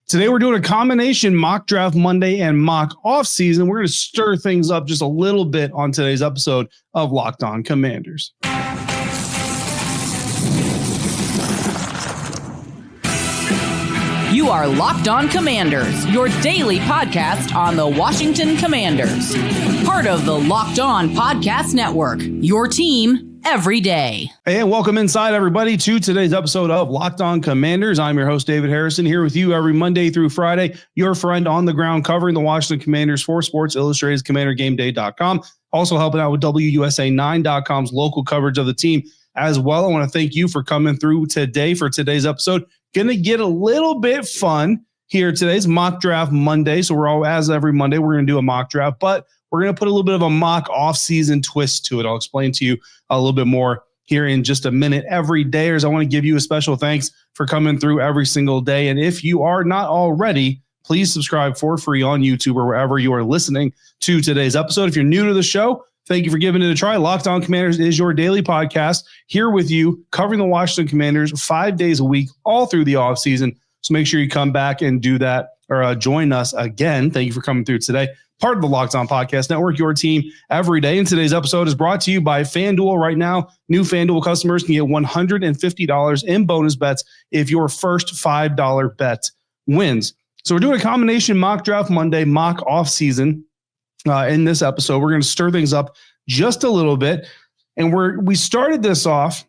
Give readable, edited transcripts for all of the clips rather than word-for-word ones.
Today, we're doing a combination mock draft Monday and mock offseason. We're going to stir things up just a little bit on today's episode of Locked On Commanders. You are Locked On Commanders, your daily podcast on the Washington Commanders. Part of the Locked On Podcast Network, your team every day. Hey, and welcome inside, everybody, to today's episode of Locked On Commanders. I'm your host, David Harrison, here with you every Monday through Friday, your friend on the ground covering the Washington Commanders for Sports Illustrated's CommanderGameDay.com. Also helping out with WUSA9.com's local coverage of the team as well. I want to thank you for coming through today for today's episode. Going to get a little bit fun here. Today's mock draft Monday. So we're all, as every Monday, we're going to do a mock draft, but we're going to put a little bit of a mock off-season twist to it. I'll explain to you a little bit more here in just a minute. Every dayers, I want to give you a special thanks for coming through every single day. And if you are not already, please subscribe for free on YouTube or wherever you are listening to today's episode. If you're new to the show, thank you for giving it a try. Locked On Commanders is your daily podcast here with you, covering the Washington Commanders 5 days a week, all through the offseason. So make sure you come back and do that or join us again. Thank you for coming through today. Part of the Locked On Podcast Network, your team every day. And today's episode is brought to you by FanDuel. Right now, new FanDuel customers can get $150 in bonus bets if your first $5 bet wins. So we're doing a combination mock draft Monday, mock offseason. In this episode, we're going to stir things up just a little bit. And we started this off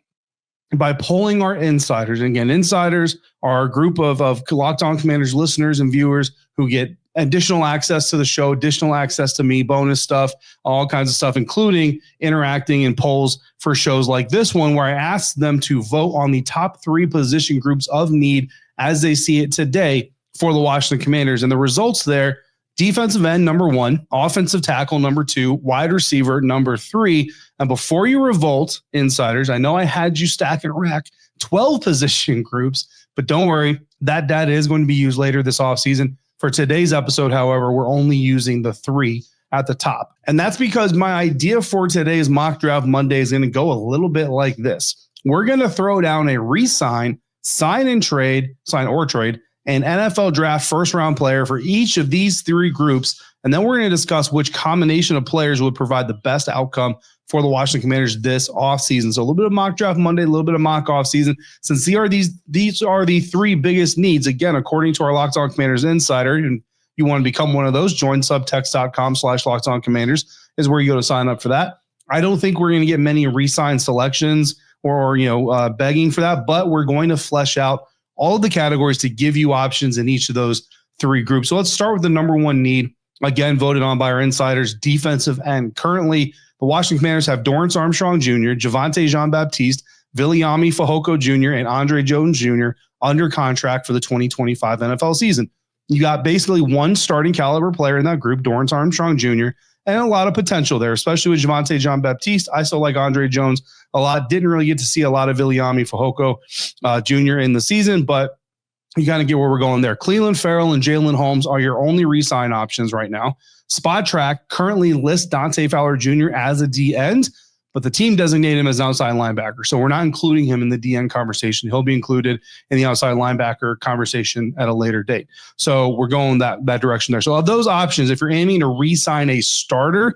by polling our insiders. And again, insiders are a group of Locked On Commanders listeners and viewers who get additional access to the show, additional access to me, bonus stuff, all kinds of stuff, including interacting in polls for shows like this one, where I asked them to vote on the top 3 position groups of need as they see it today for the Washington Commanders. And the results there: defensive end, number 1, offensive tackle, number 2, wide receiver, number 3. And before you revolt, insiders, I know I had you stack and rack 12 position groups, but don't worry, that data is going to be used later this offseason. For today's episode, however, we're only using the 3 at the top. And that's because my idea for today's mock draft Monday is going to go a little bit like this. We're going to throw down a re-sign, sign or trade, an NFL draft first-round player for each of these 3 groups, and then we're going to discuss which combination of players would provide the best outcome for the Washington Commanders this offseason. So a little bit of mock draft Monday, a little bit of mock offseason, since these are the 3 biggest needs. Again, according to our Locked On Commanders insider, and you want to become one of those, join subtext.com/LockedOnCommanders is where you go to sign up for that. I don't think we're going to get many re-sign selections or begging for that, but we're going to flesh out all of the categories to give you options in each of those 3 groups. So let's start with the number 1 need, again, voted on by our insiders, defensive end. Currently, the Washington Commanders have Dorrance Armstrong Jr., Devante Jean-Baptiste, Viliami Fehoko Jr., and Andre Jones Jr. under contract for the 2025 NFL season. You got basically 1 starting caliber player in that group, Dorrance Armstrong Jr., and a lot of potential there, especially with Devante Jean-Baptiste. I still like Andre Jones a lot. Didn't really get to see a lot of Viliami Fehoko Jr. in the season, but you kind of get where we're going there. Clelin Ferrell and Jalen Holmes are your only re-sign options right now. Spot Track currently lists Dante Fowler Jr. as a D-end, but the team designated him as an outside linebacker, so we're not including him in the D-end conversation. He'll be included in the outside linebacker conversation at a later date. So we're going that direction there. So of those options, if you're aiming to re-sign a starter,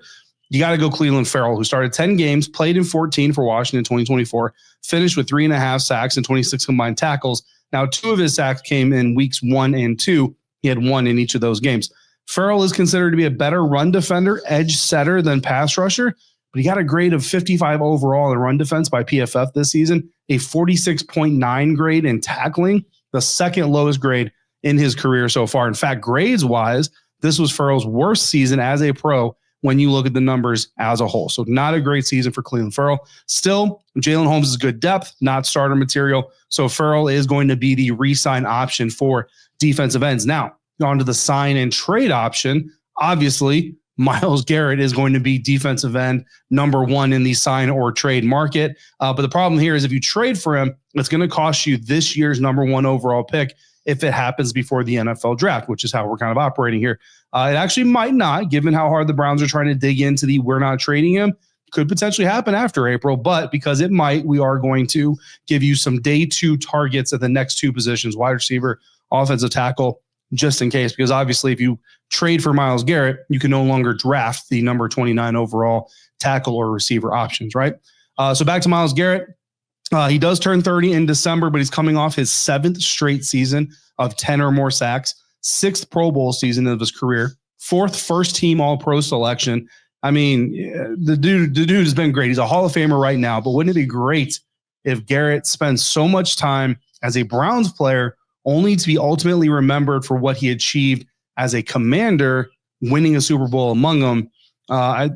you got to go Clelin Ferrell, who started 10 games, played in 14 for Washington in 2024, finished with 3.5 sacks and 26 combined tackles. Now, 2 of his sacks came in weeks 1 and 2. He had 1 in each of those games. Ferrell is considered to be a better run defender, edge setter than pass rusher, but he got a grade of 55 overall in run defense by PFF this season, a 46.9 grade in tackling, the second lowest grade in his career so far. In fact, grades-wise, this was Ferrell's worst season as a pro when you look at the numbers as a whole. So not a great season for Clelin Ferrell. Still, Jalen Holmes is good depth, not starter material. So Ferrell is going to be the re-sign option for defensive ends. Now, on to the sign and trade option. Obviously, Myles Garrett is going to be defensive end number 1 in the sign or trade market. But the problem here is if you trade for him, it's going to cost you this year's number 1 overall pick if it happens before the NFL draft, which is how we're kind of operating here. It actually might not, given how hard the Browns are trying to dig into the we're not trading him. Could potentially happen after April, but because it might, we are going to give you some day 2 targets at the next 2 positions, wide receiver, offensive tackle, just in case, because obviously if you trade for Myles Garrett, you can no longer draft the number 29 overall tackle or receiver options, right? So back to Myles Garrett. He does turn 30 in December, but he's coming off his 7th straight season of 10 or more sacks, 6th Pro Bowl season of his career, 4th first-team All-Pro selection. I mean, the dude has been great. He's a Hall of Famer right now, but wouldn't it be great if Garrett spends so much time as a Browns player only to be ultimately remembered for what he achieved as a Commander, winning a Super Bowl among them? It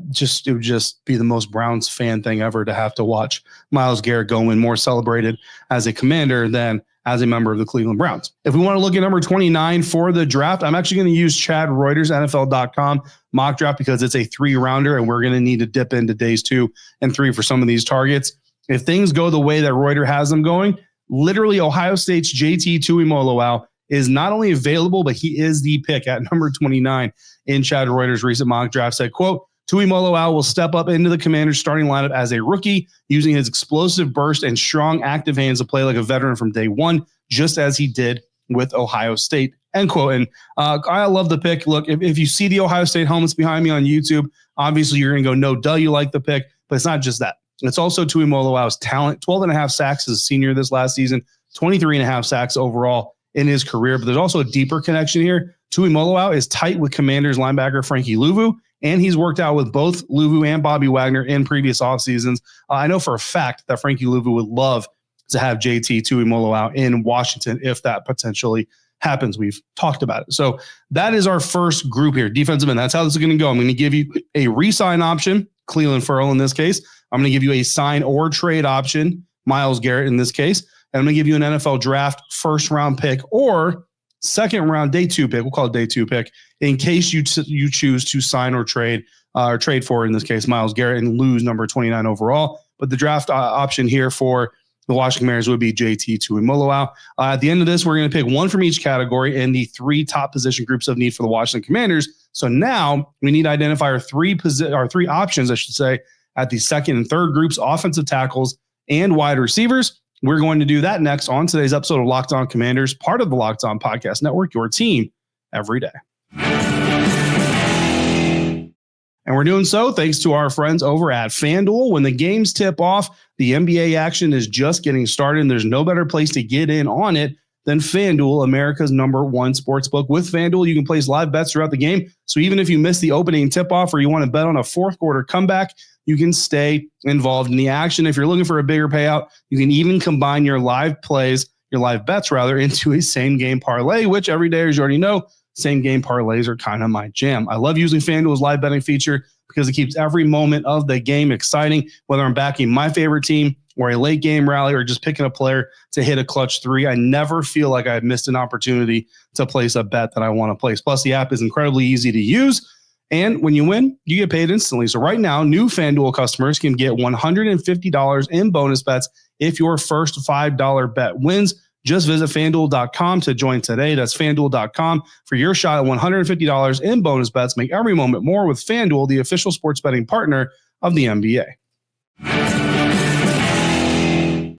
would just be the most Browns fan thing ever to have to watch Myles Garrett go and more celebrated as a Commander than as a member of the Cleveland Browns. If we want to look at number 29 for the draft, I'm actually going to use Chad Reuter's NFL.com mock draft because it's a 3-rounder and we're going to need to dip into days 2 and 3 for some of these targets. If things go the way that Reuter has them going, literally Ohio State's JT Tuimoloau is not only available, but he is the pick at number 29 in Chad Reuter's recent mock draft. Said, quote, Tuimoloau will step up into the Commanders starting lineup as a rookie, using his explosive burst and strong active hands to play like a veteran from day one, just as he did with Ohio State, end quote. And I love the pick. Look, if you see the Ohio State helmets behind me on YouTube, obviously you're going to go, no, duh, you like the pick, but it's not just that. It's also Tuimoloau's talent, 12.5 sacks as a senior this last season, 23.5 sacks overall in his career. But there's also a deeper connection here. Tuimoloau is tight with Commanders linebacker Frankie Louvu, and he's worked out with both Louvu and Bobby Wagner in previous off seasons. I know for a fact that Frankie Louvu would love to have JT Tuimoloau in Washington if that potentially happens. We've talked about it. So that is our first group here, defensive end. That's how this is going to go. I'm going to give you a re-sign option, Cleveland Ferrell in this case. I'm going to give you a sign or trade option, Myles Garrett in this case. And I'm going to give you an NFL draft first-round pick or second-round day 2 pick. We'll call it day 2 pick in case you choose to sign or trade for, in this case, Myles Garrett and lose number 29 overall. But the draft option here for the Washington Commanders would be JT Tuimoloau. At the end of this, we're going to pick one from each category in the 3 top position groups of need for the Washington Commanders. So now we need to identify our three options, I should say, at the second and third groups, offensive tackles and wide receivers. We're going to do that next on today's episode of Locked On Commanders, part of the Locked On Podcast Network, your team every day. And we're doing so thanks to our friends over at FanDuel. When the games tip off, the NBA action is just getting started, and there's no better place to get in on it than FanDuel, America's #1 sportsbook. With FanDuel, you can place live bets throughout the game. So even if you miss the opening tip-off or you want to bet on a fourth quarter comeback, you can stay involved in the action. If you're looking for a bigger payout, you can even combine your live bets into a same-game parlay, which every day, as you already know, same-game parlays are kind of my jam. I love using FanDuel's live betting feature because it keeps every moment of the game exciting, whether I'm backing my favorite team or a late game rally or just picking a player to hit a clutch 3. I never feel like I've missed an opportunity to place a bet that I want to place. Plus, the app is incredibly easy to use. And when you win, you get paid instantly. So right now, new FanDuel customers can get $150 in bonus bets if your first $5 bet wins. Just visit FanDuel.com to join today. That's FanDuel.com for your shot at $150 in bonus bets. Make every moment more with FanDuel, the official sports betting partner of the NBA.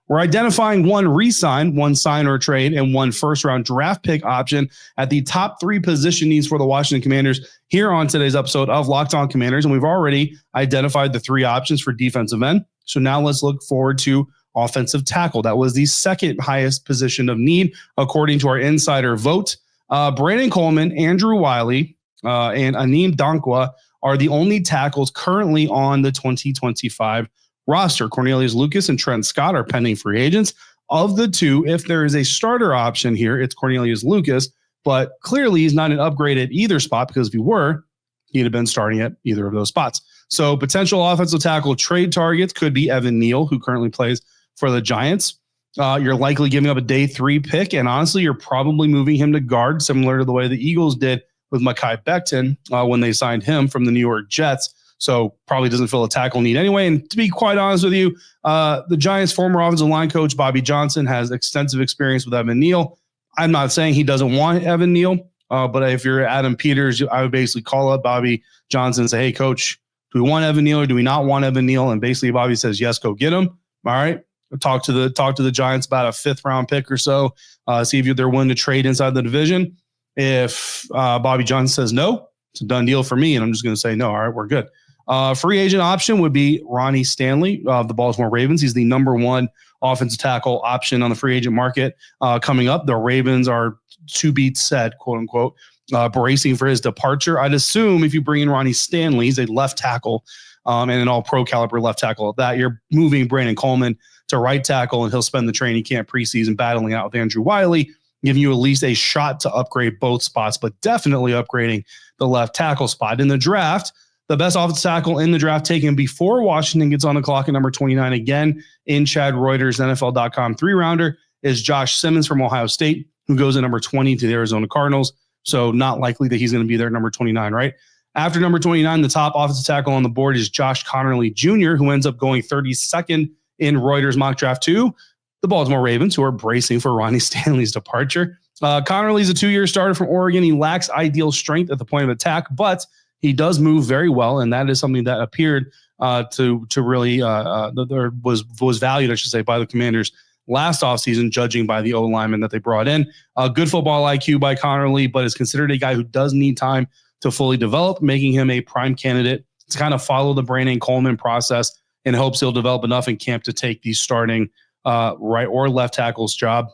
We're identifying one re-sign, one sign or trade, and one first-round draft pick option at the top 3 position needs for the Washington Commanders here on today's episode of Locked On Commanders. And we've already identified the 3 options for defensive end. So now let's look forward to offensive tackle. That was the second highest position of need, according to our insider vote. Brandon Coleman, Andrew Wiley, and Aneem Dankwa are the only tackles currently on the 2025 roster. Cornelius Lucas and Trent Scott are pending free agents. Of the 2, if there is a starter option here, it's Cornelius Lucas, but clearly he's not an upgrade at either spot because if he were, he'd have been starting at either of those spots. So potential offensive tackle trade targets could be Evan Neal, who currently plays for the Giants. You're likely giving up a day 3 pick, and honestly, you're probably moving him to guard, similar to the way the Eagles did with Mekhi Becton when they signed him from the New York Jets. So probably doesn't fill a tackle need anyway. And to be quite honest with you, the Giants' former offensive line coach, Bobby Johnson, has extensive experience with Evan Neal. I'm not saying he doesn't want Evan Neal, but if you're Adam Peters, I would basically call up Bobby Johnson and say, hey, coach, do we want Evan Neal or do we not want Evan Neal? And basically Bobby says, yes, go get him. All right. Talk to the Giants about a 5th round pick or so. See if they're willing to trade inside the division. If Bobby Johnson says no, it's a done deal for me, and I'm just going to say no. All right, we're good. Free agent option would be Ronnie Stanley of the Baltimore Ravens. He's the number one offensive tackle option on the free agent market coming up. The Ravens are to be said, quote unquote, bracing for his departure. I'd assume if you bring in Ronnie Stanley, he's a left tackle and an all-pro caliber left tackle at that. You're moving Brandon Coleman to right tackle, and he'll spend the training camp preseason battling out with Andrew Wiley, giving you at least a shot to upgrade both spots, but definitely upgrading the left tackle spot. In the draft, the best offensive tackle in the draft taken before Washington gets on the clock at number 29 again in Chad Reuter's NFL.com 3-rounder is Josh Simmons from Ohio State, who goes at number 20 to the Arizona Cardinals. So not likely that he's going to be there at number 29, right? After number 29, the top offensive tackle on the board is Josh Connerly Jr., who ends up going 32nd in Reuters mock draft to the Baltimore Ravens, who are bracing for Ronnie Stanley's departure. Connerly's a 2-year starter from Oregon. He lacks ideal strength at the point of attack, but he does move very well, and that is something that appeared to really there was valued, I should say, by the Commanders last offseason, judging by the O-lineman that they brought in. Good football IQ by Connerly, but is considered a guy who does need time to fully develop, making him a prime candidate to kind of follow the Brandon Coleman process in hopes he'll develop enough in camp to take the starting right or left tackle's job.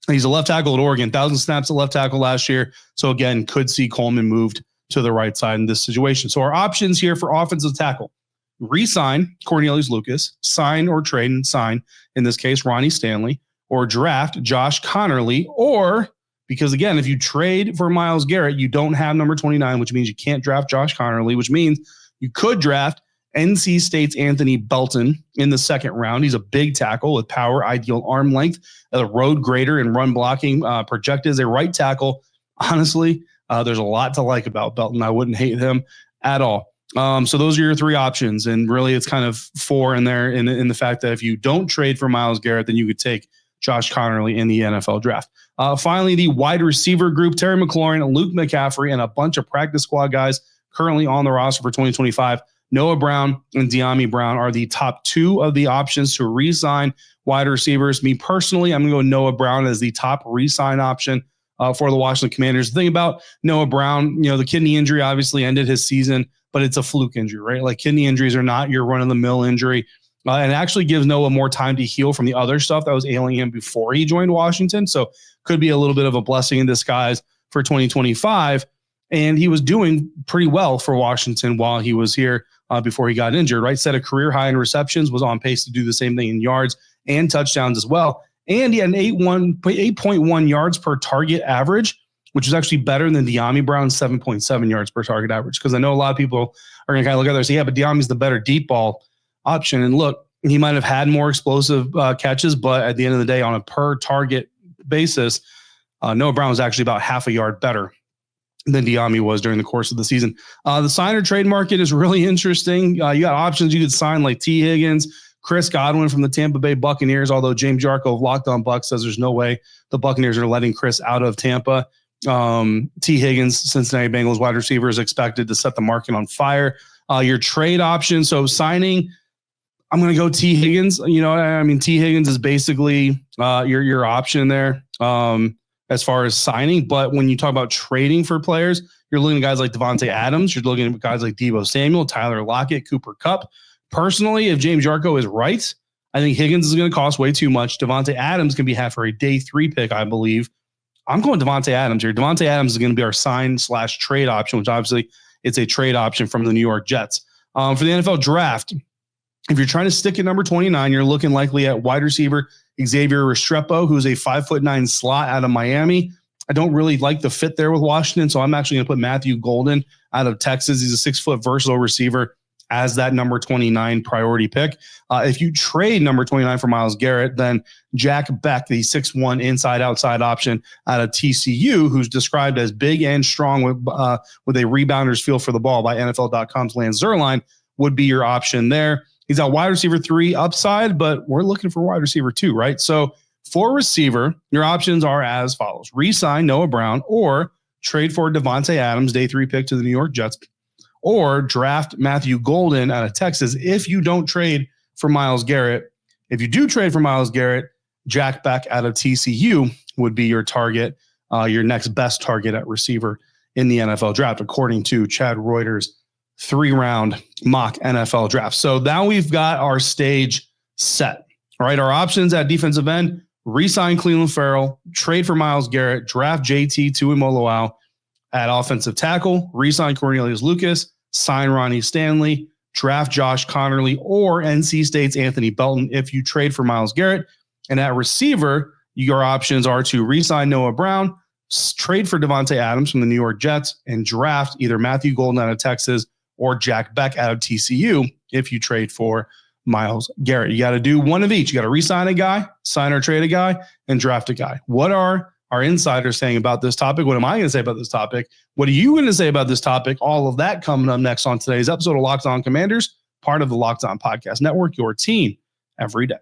He's a left tackle at Oregon, 1,000 snaps at left tackle last year. So again, could see Coleman moved to the right side in this situation. So our options here for offensive tackle: re-sign Cornelius Lucas, sign or trade and sign, in this case, Ronnie Stanley, or draft Josh Connerly, or because again, if you trade for Myles Garrett, you don't have number 29, which means you can't draft Josh Connerly, which means you could draft NC State's Anthony Belton in the second round. He's a big tackle with power, ideal arm length, a road grader and run blocking, projected as a right tackle. Honestly, there's a lot to like about Belton. I wouldn't hate him at all. So those are your three options. And really it's kind of four in there in the fact that if you don't trade for Myles Garrett, then you could take Josh Connerly in the NFL draft. Finally, the wide receiver group: Terry McLaurin, Luke McCaffrey, and a bunch of practice squad guys currently on the roster for 2025. Noah Brown and De'Ami Brown are the top two of the options to re-sign wide receivers. Me personally, I'm going to go Noah Brown as the top re-sign option for the Washington Commanders. The thing about Noah Brown, the kidney injury obviously ended his season, but it's a fluke injury, right? Like, kidney injuries are not your run-of-the-mill injury. And it actually gives Noah more time to heal from the other stuff that was ailing him before he joined Washington. So could be a little bit of a blessing in disguise for 2025. And he was doing pretty well for Washington while he was here before he got injured, right? Set a career high in receptions, was on pace to do the same thing in yards and touchdowns as well. And he had an 8.1 yards per target average, which is actually better than De'Ami Brown's 7.7 yards per target average. Because I know a lot of people are going to kind of look at there and say, yeah, but De'Ami's the better deep ball option. And look, he might have had more explosive catches, but at the end of the day, on a per target basis, Noah Brown was actually about half a yard better than De'Ami was during the course of the season. The sign or trade market is really interesting. You got options you could sign like T. Higgins, Chris Godwin from the Tampa Bay Buccaneers, although James Yarko of Locked On Bucs says there's no way the Buccaneers are letting Chris out of Tampa. T. Higgins, Cincinnati Bengals wide receiver, is expected to set the market on fire. Your trade option, so signing, I'm going to go T. Higgins. T. Higgins is basically your option there as far as signing. But when you talk about trading for players, you're looking at guys like Devante Adams. You're looking at guys like Deebo Samuel, Tyler Lockett, Cooper Kupp. Personally, if James Yarko is right, I think Higgins is going to cost way too much. Devante Adams can be had for a day 3 pick, I believe. I'm going Devante Adams here. Devante Adams is going to be our sign/trade option, which obviously it's a trade option from the New York Jets. For the NFL draft, if you're trying to stick at number 29, you're looking likely at wide receiver Xavier Restrepo, who's a 5'9" slot out of Miami. I don't really like the fit there with Washington, so I'm actually going to put Matthew Golden out of Texas. He's a 6-foot versatile receiver as that number 29 priority pick. If you trade number 29 for Myles Garrett, then Jack Beck, the 6'1" inside-outside option out of TCU, who's described as big and strong with a rebounder feel for the ball by NFL.com's Lance Zierlein, would be your option there. He's got wide receiver 3 upside, but we're looking for wide receiver 2, right? So for receiver, your options are as follows: re-sign Noah Brown, or trade for Devante Adams, day 3 pick to the New York Jets, or draft Matthew Golden out of Texas if you don't trade for Myles Garrett. If you do trade for Myles Garrett, Jack Beck out of TCU would be your target your next best target at receiver in the NFL draft, according to Chad Reuter's 3-round mock NFL draft. So now we've got our stage set. All right, our options at defensive end: re-sign Clelin Ferrell, trade for Myles Garrett, draft JT Tuimoloau. At offensive tackle, re-sign Cornelius Lucas, sign Ronnie Stanley, draft Josh Connerly or NC State's Anthony Belton if you trade for Myles Garrett. And at receiver, your options are to re-sign Noah Brown, trade for Devante Adams from the New York Jets, and draft either Matthew Golden out of Texas or Jack Beck out of TCU if you trade for Myles Garrett. You got to do one of each. You got to re-sign a guy, sign or trade a guy, and draft a guy. What are our insiders saying about this topic? What am I going to say about this topic? What are you going to say about this topic? All of that coming up next on today's episode of Locked On Commanders, part of the Locked On Podcast Network, your team every day.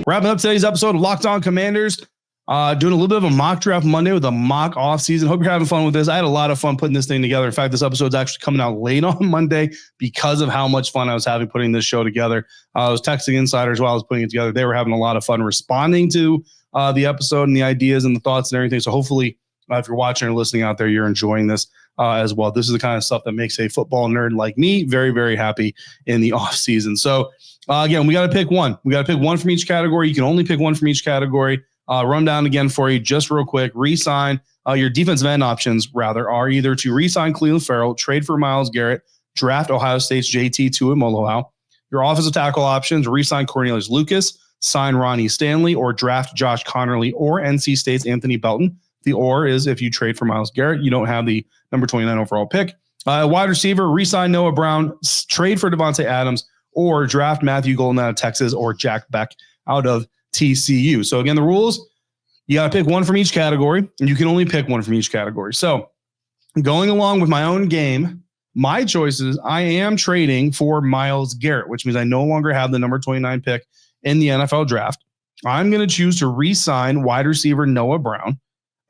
Wrapping up today's episode of Locked On Commanders. Doing a little bit of a mock draft Monday with a mock offseason. Hope you're having fun with this. I had a lot of fun putting this thing together. In fact, this episode's actually coming out late on Monday because of how much fun I was having putting this show together. I was texting insiders while I was putting it together. They were having a lot of fun responding to the episode and the ideas and the thoughts and everything. So hopefully, if you're watching or listening out there, you're enjoying this as well. This is the kind of stuff that makes a football nerd like me very, very happy in the offseason. So again, we got to pick one. We got to pick one from each category. You can only pick one from each category. Run down again for you just real quick. Re-sign your defensive end options, rather, are either to re-sign Clelin Ferrell, trade for Myles Garrett, draft Ohio State's JT Tuimoloau. Your offensive tackle options: re-sign Cornelius Lucas, sign Ronnie Stanley, or draft Josh Connerly or NC State's Anthony Belton. The or is if you trade for Myles Garrett, you don't have the number 29 overall pick. Wide receiver: re-sign Noah Brown, trade for Devante Adams, or draft Matthew Golden out of Texas or Jack Beck out of TCU. So again, the rules: you got to pick one from each category, and you can only pick one from each category. So going along with my own game, my choices, I am trading for Myles Garrett, which means I no longer have the number 29 pick in the NFL draft. I'm going to choose to re-sign wide receiver Noah Brown,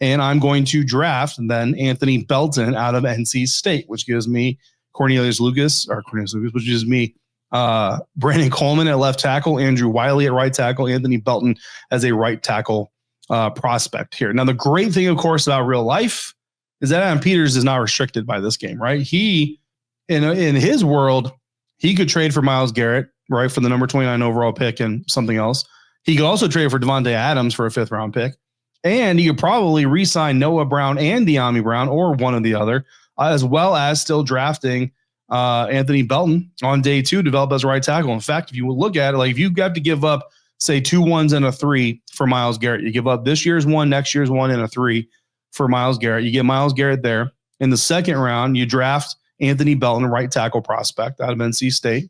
and I'm going to draft then Anthony Belton out of NC State, which gives me Cornelius Lucas, which gives me Brandon Coleman at left tackle, Andrew Wiley at right tackle, Anthony Belton as a right tackle prospect here. Now, the great thing, of course, about real life is that Adam Peters is not restricted by this game, right? He, in his world, he could trade for Myles Garrett, right, for the number 29 overall pick and something else. He could also trade for Devante Adams for a 5th round pick. And he could probably re-sign Noah Brown and De'Ami Brown or one or the other, as well as still drafting Anthony Belton on day 2, develop as a right tackle. In fact, if you look at it, like if you got to give up, say, 2 1s and a 3 for Myles Garrett, you give up this year's 1, next year's 1, and a 3 for Myles Garrett. You get Myles Garrett there. In the 2nd round, you draft Anthony Belton, right tackle prospect out of NC State.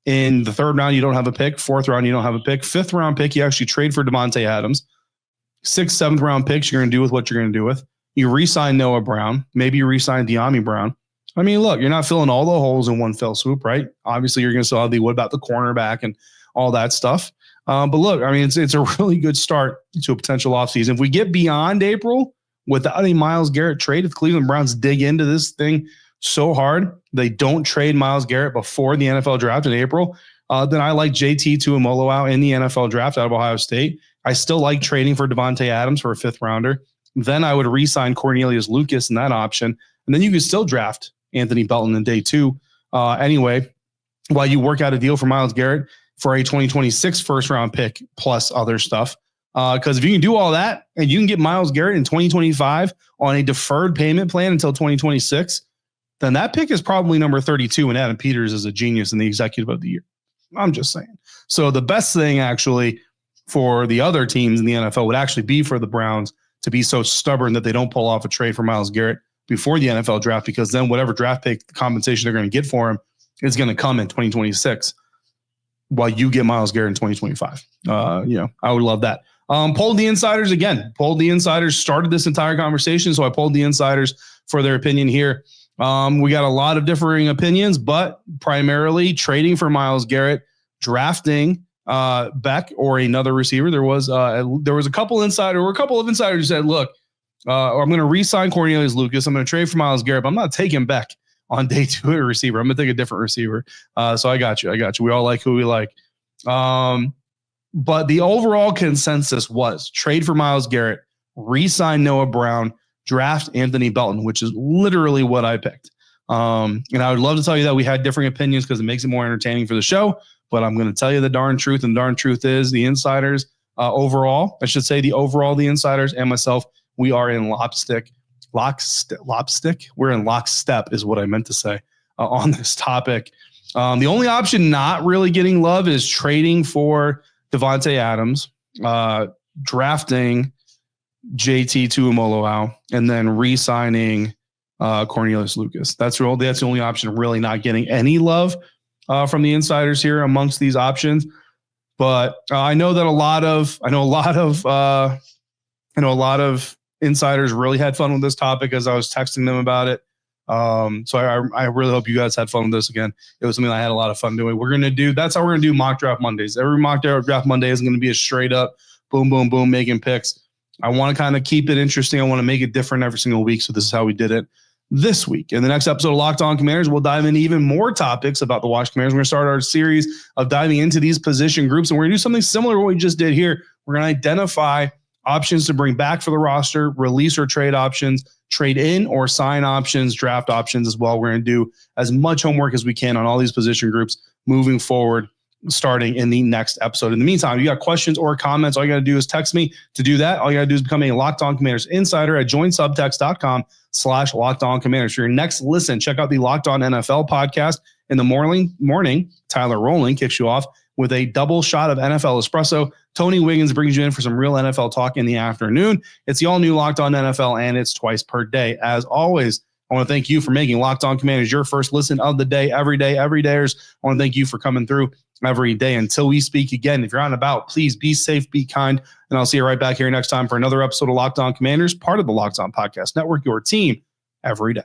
In the 3rd round, you don't have a pick. 4th round, you don't have a pick. 5th round pick, you actually trade for Devante Adams. 6th, 7th round picks, you're going to do with what you're going to do with. You re-sign Noah Brown. Maybe you re-sign De'Ami Brown. I mean, look, you're not filling all the holes in one fell swoop, right? Obviously, you're going to still have what about the cornerback and all that stuff. But look, I mean, it's a really good start to a potential offseason. If we get beyond April without a Myles Garrett trade, if Cleveland Browns dig into this thing so hard, they don't trade Myles Garrett before the NFL draft in April, then I like JT Tuimoloau in the NFL draft out of Ohio State. I still like trading for Devante Adams for a 5th rounder. Then I would re-sign Cornelius Lucas in that option. And then you could still draft Anthony Belton in day 2 anyway, while you work out a deal for Myles Garrett for a 2026 1st round pick plus other stuff. Because if you can do all that and you can get Myles Garrett in 2025 on a deferred payment plan until 2026, then that pick is probably number 32, and Adam Peters is a genius and the executive of the year. I'm just saying. So the best thing actually for the other teams in the NFL would actually be for the Browns to be so stubborn that they don't pull off a trade for Myles Garrett before the NFL draft, because then whatever draft pick compensation they're going to get for him is going to come in 2026 while you get Myles Garrett in 2025. I would love that. Polled the insiders again. Polled the insiders, started this entire conversation, so I polled the insiders for their opinion here. We got a lot of differing opinions, but primarily trading for Myles Garrett, drafting Beck or another receiver. There was a couple of insiders who said, look, I'm going to re-sign Cornelius Lucas. I'm going to trade for Myles Garrett, but I'm not taking Beck on day 2 at receiver. I'm going to take a different receiver. So I got you. We all like who we like. But the overall consensus was trade for Myles Garrett, re-sign Noah Brown, draft Anthony Belton, which is literally what I picked. And I would love to tell you that we had differing opinions because it makes it more entertaining for the show. But I'm going to tell you the darn truth. And the darn truth is the insiders overall, I should say the insiders and myself, we are in lockstep. We're in lockstep is what I meant to say on this topic. The only option not really getting love is trading for Devante Adams, drafting JT Tuimoloau, and then re-signing Cornelius Lucas. That's the only option really not getting any love from the insiders here amongst these options. But I know that a lot of insiders really had fun with this topic as I was texting them about it. So I really hope you guys had fun with this again. It was something I had a lot of fun doing. That's how we're going to do mock draft Mondays. Every mock draft Monday is going to be a straight up boom, boom, boom, making picks. I want to kind of keep it interesting. I want to make it different every single week. So this is how we did it this week. In the next episode of Locked On Commanders, we'll dive into even more topics about the Washington Commanders. We're going to start our series of diving into these position groups, and we're going to do something similar to what we just did here. We're going to identify options to bring back for the roster, release or trade options, trade in or sign options, draft options as well. We're going to do as much homework as we can on all these position groups moving forward, starting in the next episode. In the meantime, if you got questions or comments, all you got to do is text me. To do that, all you got to do is become a Locked On Commanders insider at joinsubtext.com/LockedOnCommanders. For your next listen, check out the Locked On NFL podcast. In the morning, Tyler Rowland kicks you off with a double shot of NFL espresso. Tony Wiggins brings you in for some real NFL talk in the afternoon. It's the all-new Locked On NFL, and it's twice per day. As always, I want to thank you for making Locked On Commanders your first listen of the day, every day, everydayers. I want to thank you for coming through every day. Until we speak again, if you're out and about, please be safe, be kind, and I'll see you right back here next time for another episode of Locked On Commanders, part of the Locked On Podcast Network, your team every day.